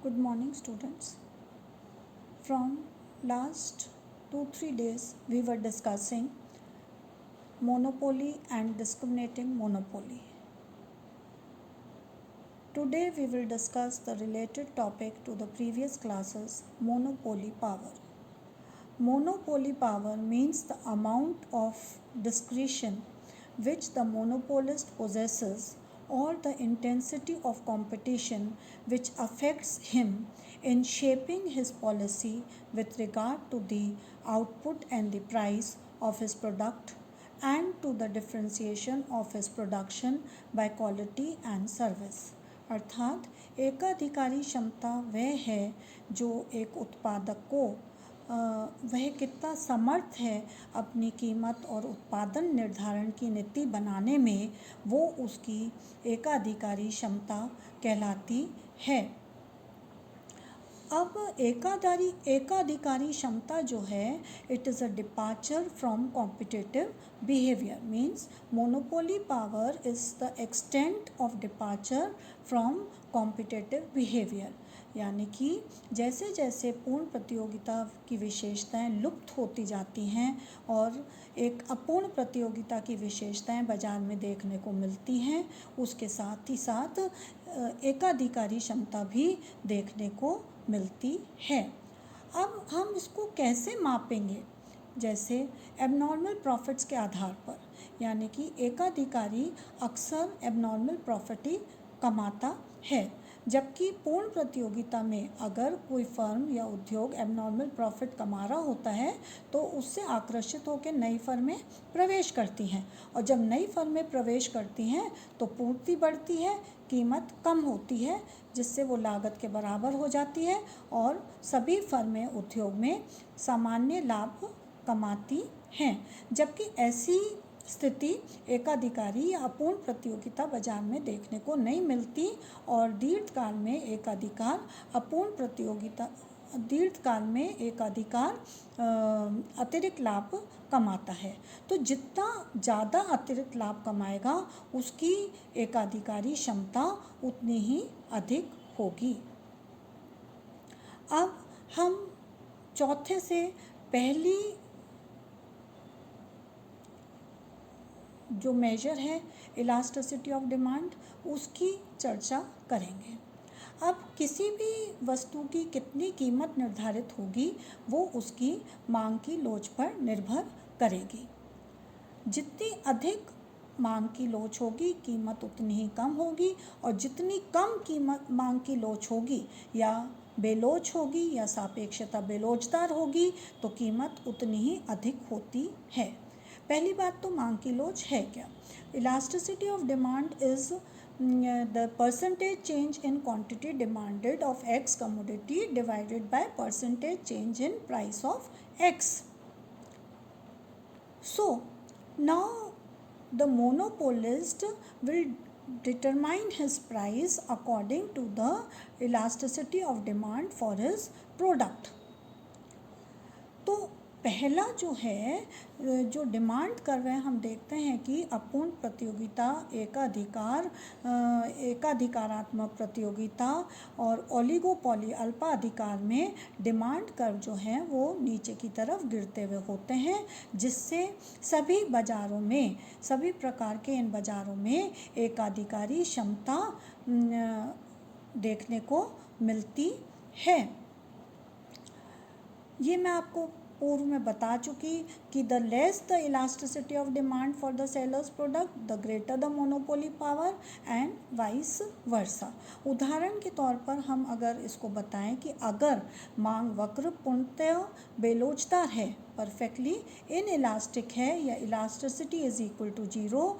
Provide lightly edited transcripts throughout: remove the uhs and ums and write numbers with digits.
Good morning, students. From last 2-3 days, we were discussing monopoly and discriminating monopoly. Today, we will discuss the related topic to the previous classes, monopoly power. Monopoly power means the amount of discretion which the monopolist possesses or the intensity of competition which affects him in shaping his policy with regard to the output and the price of his product and to the differentiation of his production by quality and service. अर्थात एकाधिकारी क्षमता वह है जो एक उत्पादक को वह कितना समर्थ है अपनी कीमत और उत्पादन निर्धारण की नीति बनाने में, वो उसकी एकाधिकारी क्षमता कहलाती है। अब एकाधिकारी क्षमता जो है, it is a departure from competitive behaviour, means monopoly power is the extent of departure from competitive behaviour. यानी कि जैसे जैसे पूर्ण प्रतियोगिता की विशेषताएं लुप्त होती जाती हैं और एक अपूर्ण प्रतियोगिता की विशेषताएं बाजार में देखने को मिलती हैं, उसके साथ ही साथ एकाधिकारी क्षमता भी देखने को मिलती है। अब हम इसको कैसे मापेंगे? जैसे एबनॉर्मल प्रॉफिट्स के आधार पर, यानी कि एकाधिकारी अक्सर एबनॉर्मल प्रॉफिट ही कमाता है, जबकि पूर्ण प्रतियोगिता में अगर कोई फर्म या उद्योग एबनॉर्मल प्रॉफिट कमा रहा होता है तो उससे आकर्षित होकर नई फर्में प्रवेश करती हैं, और जब नई फर्में प्रवेश करती हैं तो पूर्ति बढ़ती है, कीमत कम होती है, जिससे वो लागत के बराबर हो जाती है और सभी फर्में उद्योग में सामान्य लाभ कमाती हैं। जबकि ऐसी स्थिति एकाधिकारी या अपूर्ण प्रतियोगिता बाजार में देखने को नहीं मिलती और दीर्घकाल में एकाधिकार अतिरिक्त लाभ कमाता है। तो जितना ज़्यादा अतिरिक्त लाभ कमाएगा उसकी एकाधिकारी क्षमता उतनी ही अधिक होगी। अब हम चौथे से पहली जो मेजर है इलास्टिसिटी ऑफ डिमांड, उसकी चर्चा करेंगे। अब किसी भी वस्तु की कितनी कीमत निर्धारित होगी वो उसकी मांग की लोच पर निर्भर करेगी। जितनी अधिक मांग की लोच होगी कीमत उतनी ही कम होगी, और जितनी कम मांग की लोच होगी या बेलोच होगी या सापेक्षता बेलोचदार होगी तो कीमत उतनी ही अधिक होती है। पहली बात तो मांग की लोच है क्या? Elasticity of demand is the percentage change in quantity demanded of x commodity divided by percentage change in price of x. So now the monopolist will determine his price according to the elasticity of demand for his product। तो पहला जो है, जो demand कर रहे हैं, हम देखते हैं कि अपूर्ण प्रतियोगिता, एकाधिकारात्मक प्रतियोगिता और ओलिगोपॉली अल्पाधिकार में डिमांड कर्व जो हैं वो नीचे की तरफ गिरते हुए होते हैं, जिससे सभी बाज़ारों में, सभी प्रकार के इन बाज़ारों में एकाधिकारी क्षमता देखने को मिलती है। ये मैं आपको पूर्व में बता चुकी कि the less the elasticity of demand for the sellers product the greater the monopoly power and vice versa. उदाहरण के तौर पर हम अगर इसको बताएं कि अगर मांग वक्र पूर्णतः बेलोचदार है, परफेक्टली इनइलास्टिक है या इलास्टिसिटी इज इक्वल टू 0,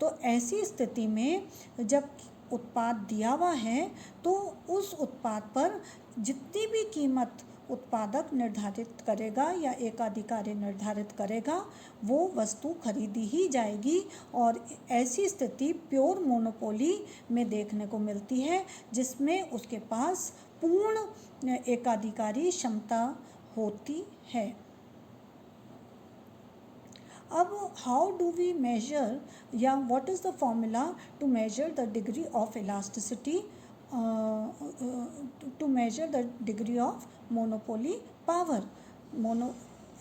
तो ऐसी स्थिति में जब उत्पाद दिया हुआ है तो उस उत्पाद पर जितनी भी कीमत उत्पादक निर्धारित करेगा या एकाधिकारी निर्धारित करेगा वो वस्तु खरीदी ही जाएगी, और ऐसी स्थिति प्योर मोनोपोली में देखने को मिलती है जिसमें उसके पास पूर्ण एकाधिकारी क्षमता होती है। अब हाउ डू वी मेजर या what is the formula to measure the degree of elasticity to measure the degree of monopoly power.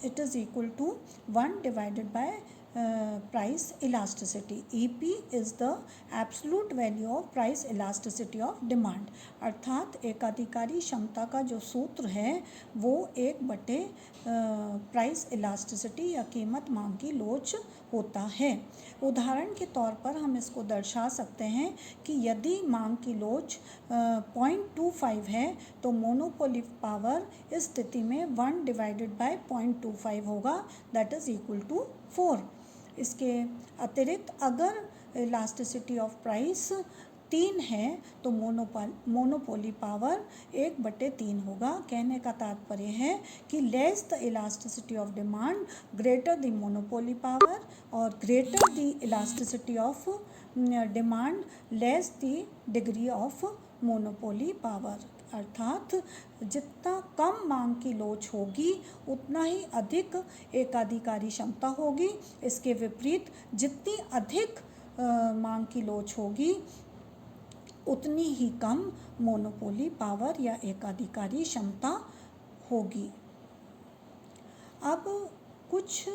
It is equal to 1 divided by price elasticity. EP is the absolute value of price elasticity of demand. अर्थात एकाधिकारी क्षमता का जो सूत्र है वो 1/, price elasticity या कीमत मांग की लोच होता है। उदाहरण के तौर पर हम इसको दर्शा सकते हैं कि यदि मांग की लोच 0.25 है तो मोनोपोली पावर इस स्थिति में 1 डिवाइडेड बाय 0.25 होगा, दैट इज इक्वल टू 4। इसके अतिरिक्त अगर इलास्टिसिटी ऑफ प्राइस 3 है तो मोनोपोली पावर 1/3 होगा। कहने का तात्पर्य है कि less the elasticity of demand greater the monopoly power और greater the elasticity of demand less the degree of monopoly power. अर्थात जितना कम मांग की लोच होगी उतना ही अधिक एकाधिकारी क्षमता होगी। इसके विपरीत जितनी अधिक मांग की लोच होगी उतनी ही कम मोनोपोली पावर या एकाधिकारी क्षमता होगी। अब कुछ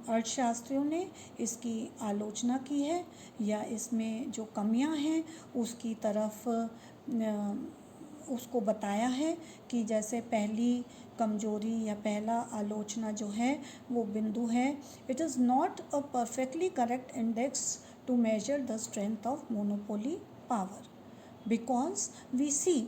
अर्थशास्त्रियों ने इसकी आलोचना की है या इसमें जो कमियां हैं उसकी तरफ उसको बताया है कि जैसे पहली कमजोरी या पहला आलोचना जो है वो बिंदु है, it is not a perfectly correct index to measure the strength of monopoly power, because we see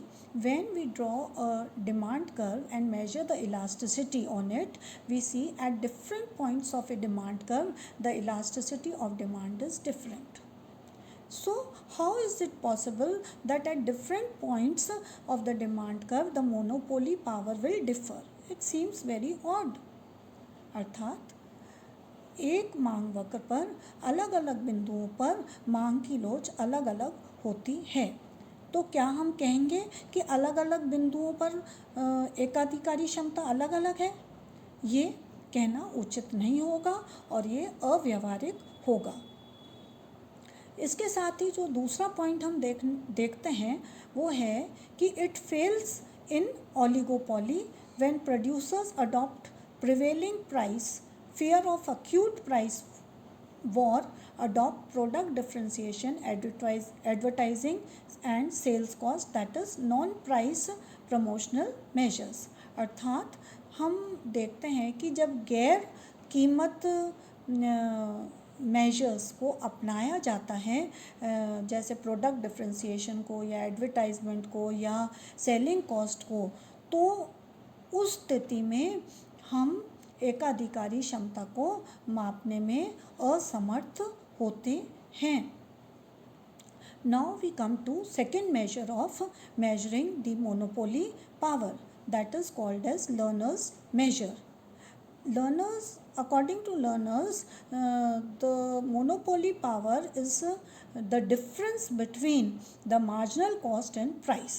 when we draw a demand curve and measure the elasticity on it, we see at different points of a demand curve the elasticity of demand is different. So how is it possible that at different points of the demand curve the monopoly power will differ? It seems very odd. अर्थात एक मांग वक्र पर अलग अलग बिंदुओं पर मांग की लोच अलग अलग होती है, तो क्या हम कहेंगे कि अलग अलग बिंदुओं पर एकाधिकारी क्षमता अलग अलग है? ये कहना उचित नहीं होगा और ये अव्यावहारिक होगा। इसके साथ ही जो दूसरा पॉइंट हम देखते हैं वो है कि it fails in oligopoly when producers adopt prevailing price, fear of acute price war, adopt product differentiation, advertising and sales cost, that is non-price promotional measures। अर्थात हम देखते हैं कि जब गैर कीमत मेजर्स को अपनाया जाता है, जैसे प्रोडक्ट डिफरेंशिएशन को या एडवर्टाइजमेंट को या सेलिंग कॉस्ट को, तो उस स्थिति में हम एकाधिकारी क्षमता को मापने में असमर्थ होते हैं। Now we come to second measure of measuring the monopoly power, that is called as Lerner's measure. Lerner's, according to learners, the monopoly power is the difference between the marginal cost and price.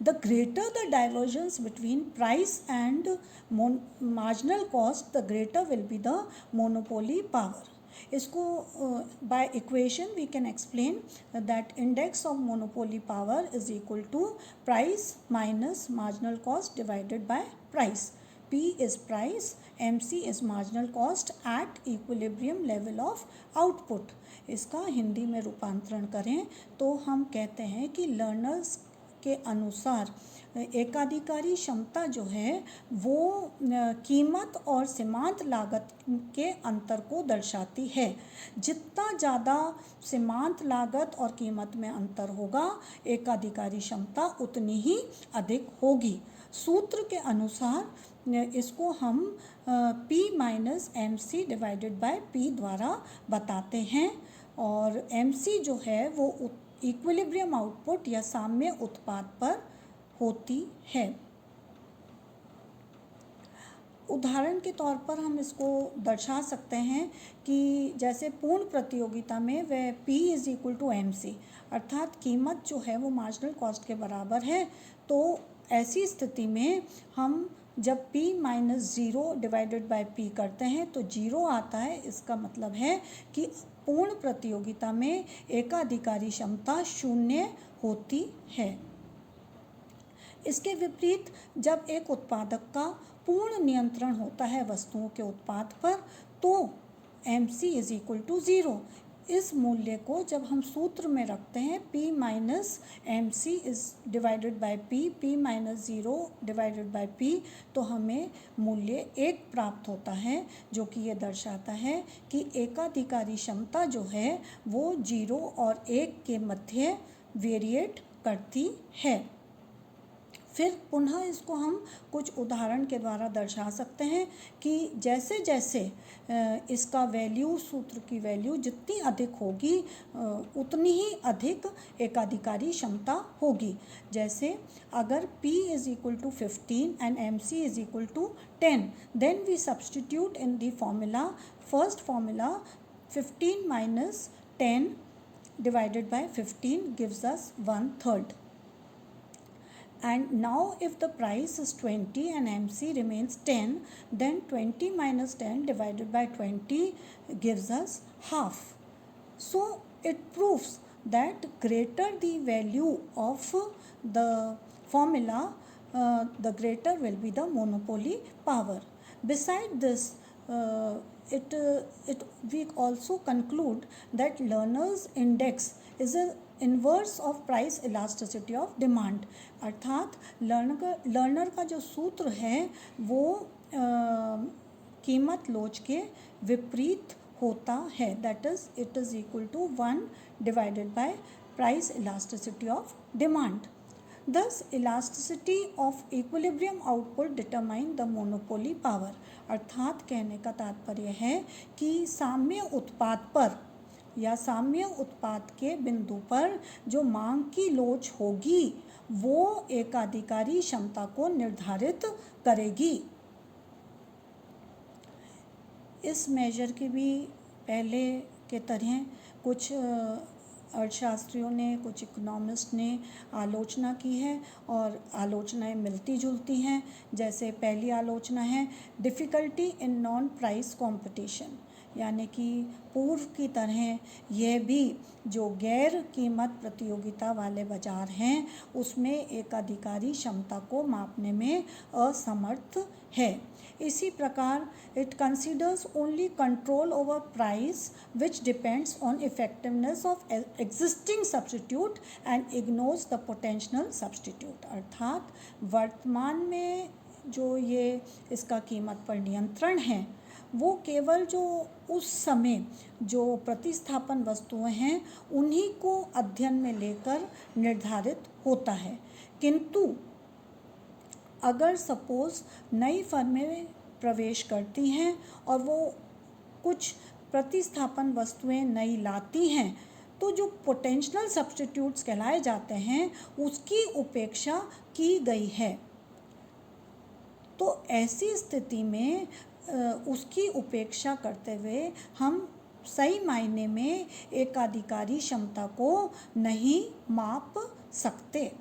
The greater the divergence between price and marginal cost, the greater will be the monopoly power. इसको by equation we can explain that index of monopoly power is equal to price minus marginal cost divided by price. P is price, MC is marginal cost at equilibrium level of output. इसका हिंदी में रूपांतरण करें तो हम कहते हैं कि learners के अनुसार एकाधिकारी क्षमता जो है वो कीमत और सीमांत लागत के अंतर को दर्शाती है। जितना ज़्यादा सीमांत लागत और कीमत में अंतर होगा एकाधिकारी क्षमता उतनी ही अधिक होगी। सूत्र के अनुसार इसको हम P minus MC divided by P द्वारा बताते हैं और MC जो है वो इक्विलिब्रियम आउटपुट या साम्य उत्पाद पर होती है। उदाहरण के तौर पर हम इसको दर्शा सकते हैं कि जैसे पूर्ण प्रतियोगिता में वह P is equal to MC, अर्थात कीमत जो है वो मार्जिनल कॉस्ट के बराबर है, तो ऐसी स्थिति में हम जब P minus 0 divided by P करते हैं तो 0 आता है। इसका मतलब है कि पूर्ण प्रतियोगिता में एकाधिकारी क्षमता 0 होती है। इसके विपरीत जब एक उत्पादक का पूर्ण नियंत्रण होता है वस्तुओं के उत्पाद पर, तो MC is equal to zero. इस मूल्य को जब हम सूत्र में रखते हैं P minus MC is divided by P minus zero divided by P, तो हमें मूल्य 1 प्राप्त होता है, जो कि ये दर्शाता है कि एकाधिकारी क्षमता जो है वो 0 और 1 के मध्य वेरिएट करती है। फिर पुनः इसको हम कुछ उदाहरण के द्वारा दर्शा सकते हैं कि जैसे जैसे इसका वैल्यू, सूत्र की वैल्यू जितनी अधिक होगी उतनी ही अधिक एकाधिकारी क्षमता होगी। जैसे अगर P is equal to 15 and MC is equal to 10, then we substitute in the formula, first formula 15 minus 10 divided by 15 gives us 1/3. And now if the price is 20 and MC remains 10, then 20 minus 10 divided by 20 gives us half. So it proves that greater the value of the formula, the greater will be the monopoly power. Beside this, we also conclude that Lerner's index is an inverse of price elasticity of demand. अर्थात learner का जो सूत्र है वो कीमत लोच के विपरीत होता है, that is it is equal to 1 divided by price elasticity of demand. Thus, elasticity of equilibrium output determine the monopoly power। अर्थात कहने का तात्पर्य है कि साम्य उत्पाद पर या साम्य उत्पाद के बिंदु पर जो मांग की लोच होगी वो एकाधिकारी क्षमता को निर्धारित करेगी। इस मेजर की भी पहले के तरह कुछ अर्थशास्त्रियों ने, कुछ इकोनॉमिस्ट ने आलोचना की है और आलोचनाएं मिलती जुलती हैं। जैसे पहली आलोचना है difficulty in non price competition, यानी कि पूर्व की तरह यह भी जो गैर कीमत प्रतियोगिता वाले बाजार हैं उसमें एकाधिकारी क्षमता को मापने में असमर्थ है। इसी प्रकार it considers only control over price which depends on effectiveness of existing substitute and ignores the potential substitute. अर्थात वर्तमान में जो ये इसका कीमत पर नियंत्रण है वो केवल जो उस समय जो प्रतिस्थापन वस्तुएं हैं उन्हीं को अध्ययन में लेकर निर्धारित होता है, किंतु अगर सपोज़ नई फर्में प्रवेश करती हैं और वो कुछ प्रतिस्थापन वस्तुएं नई लाती हैं तो जो पोटेंशियल सब्स्टिट्यूट्स कहलाए जाते हैं उसकी उपेक्षा की गई है। तो ऐसी स्थिति में उसकी उपेक्षा करते हुए हम सही मायने में एकाधिकारी क्षमता को नहीं माप सकते।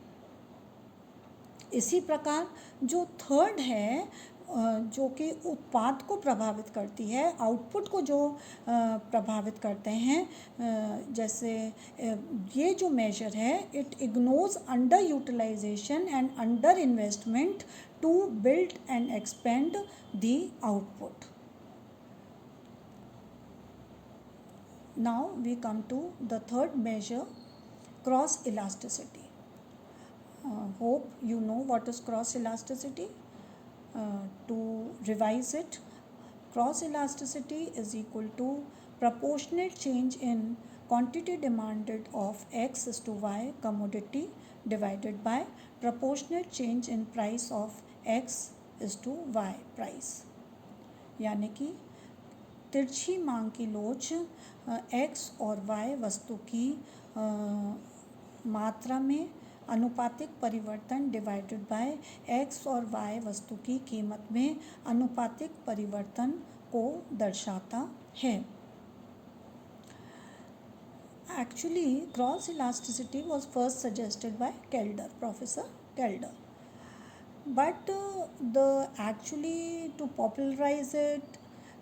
इसी प्रकार जो थर्ड है जो कि उत्पाद को प्रभावित करती है, आउटपुट को जो प्रभावित करते हैं, जैसे ये जो मेजर है it ignores under utilisation and under investment to build and expand the output. Now we come to the third measure, cross elasticity. Hope you know what is cross elasticity. To revise it, cross elasticity is equal to proportionate change in quantity demanded of X is to Y commodity divided by proportionate change in price of X is to Y price. यानी कि तिरछी मांग की लोच X और Y वस्तु की मात्रा में अनुपातिक परिवर्तन डिवाइडेड बाय X और Y वस्तु की कीमत में अनुपातिक परिवर्तन को दर्शाता है। Actually, cross elasticity was first suggested by Kelder, Professor Kelder. But to popularize it,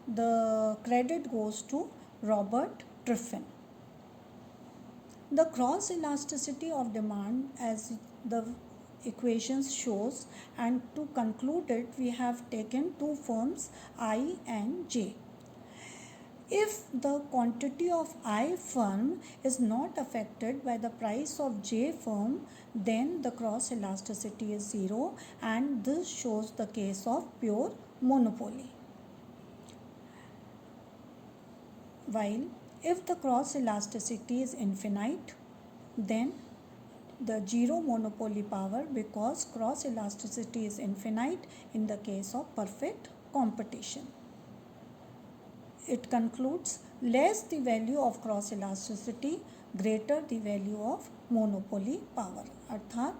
the credit goes to Robert Triffin. The cross elasticity of demand, as the equations shows, and to conclude it we have taken two firms I and J. If the quantity of I firm is not affected by the price of J firm, then the cross elasticity is zero, and this shows the case of pure monopoly. While if the cross elasticity is infinite, then the zero monopoly power, because cross elasticity is infinite in the case of perfect competition. It concludes, less the value of cross elasticity, greater the value of monopoly power. अर्थात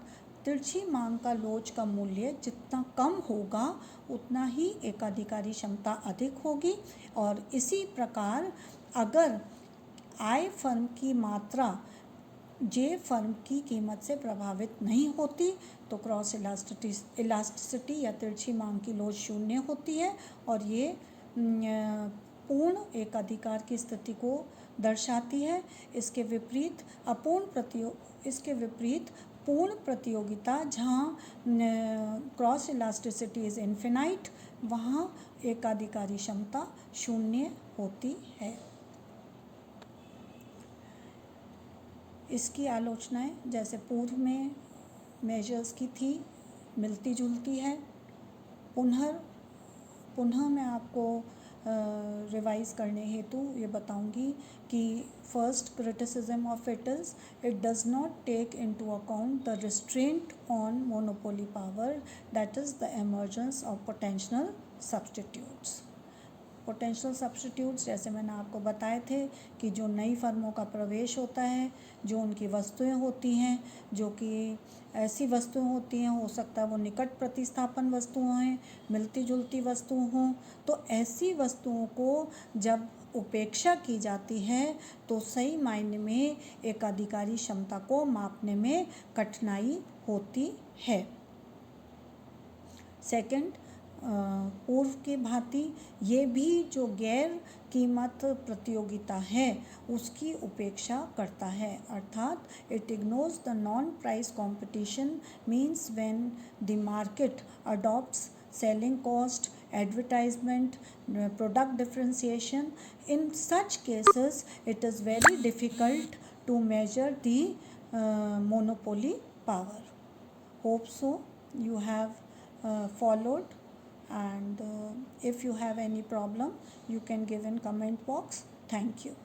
तिरछी मांग का लोच का मूल्य जितना कम होगा उतना ही एकाधिकारी क्षमता अधिक होगी, और इसी प्रकार अगर आई फर्म की मात्रा जे फर्म की कीमत से प्रभावित नहीं होती तो क्रॉस इलास्टिसिटी या तिरछी मांग की लोच शून्य होती है, और ये पूर्ण एकाधिकार की स्थिति को दर्शाती है। इसके विपरीत पूर्ण प्रतियोगिता जहाँ क्रॉस इलास्टिसिटी इज़ इन्फिनाइट, वहाँ एकाधिकारी क्षमता शून्य होती है। इसकी आलोचनाएं जैसे पूर्व में मेजर्स की थी मिलती जुलती है। पुनः मैं आपको रिवाइज करने हेतु ये बताऊंगी कि first criticism of it does not take into account the restraint on monopoly power, that is the emergence of potential substitutes. Potential substitutes जैसे मैंने आपको बताए थे कि जो नई फर्मों का प्रवेश होता है, जो उनकी वस्तुएं होती हैं, जो कि ऐसी वस्तुएं होती हैं, हो सकता है वो निकट प्रतिस्थापन वस्तुएं हैं, मिलती जुलती वस्तुएं हों, तो ऐसी वस्तुओं को जब उपेक्षा की जाती है तो सही मायने में एकाधिकारी क्षमता को मापने में कठिनाई होती है। सेकंड, पूर्व की भांति ये भी जो गैर कीमत प्रतियोगिता है उसकी उपेक्षा करता है, अर्थात it ignores the non price competition, means when the market adopts selling cost, advertisement, product differentiation. In such cases it is very difficult to measure the monopoly power. Hope so you have followed, and if you have any problem you can give in comment box. Thank you.